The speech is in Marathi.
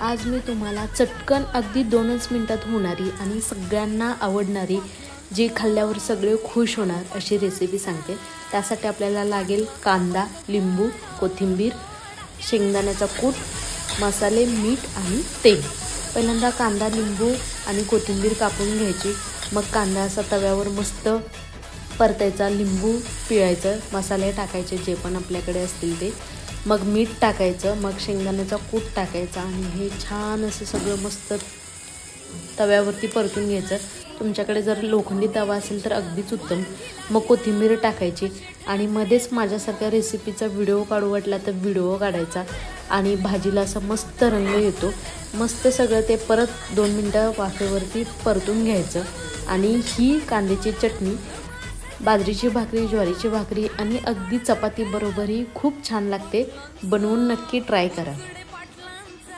आज मी तुम्हाला चटकन अगदी 2च मिनिटात होणारी आणि सगळ्यांना आवडणारी, जी खाल्ल्यावर सगळे खुश होणार अशी रेसिपी सांगते। त्यासाठी आपल्याला लागेल कांदा, लिंबू, कोथिंबीर, शेंगदाण्याचा कूट, मसाले, मीठ आणि तेल। पहिल्यांदा कांदा, लिंबू आणि कोथिंबीर कापून घ्यायची। मग कांदा असा तव्यावर मस्त परतायचा, लिंबू पिळायचं, मसाले टाकायचे जे पण आपल्याकडे असतील ते, मग मीठ टाकायचं, मग शेंगदाण्याचा कूट टाकायचा आणि हे छान असं सगळं मस्त तव्यावरती परतून घ्यायचं। तुमच्याकडे जर लोखंडी तवा असेल तर अगदीच उत्तम। मग कोथिंबीर टाकायची आणि मध्येच माझ्यासारख्या रेसिपीचा व्हिडिओ काढू वाटला तर व्हिडिओ काढायचा आणि भाजीला असा मस्त रंग येतो। मस्त सगळं ते परत 2 मिनटं वाफेवरती परतून घ्यायचं। आणि ही कांद्याची चटणी बाजरीची भाकरी, ज्वारीची भाकरी आणि अगदी चपाती बरोबरही खूप छान लागते। बनवून नक्की ट्राय करा।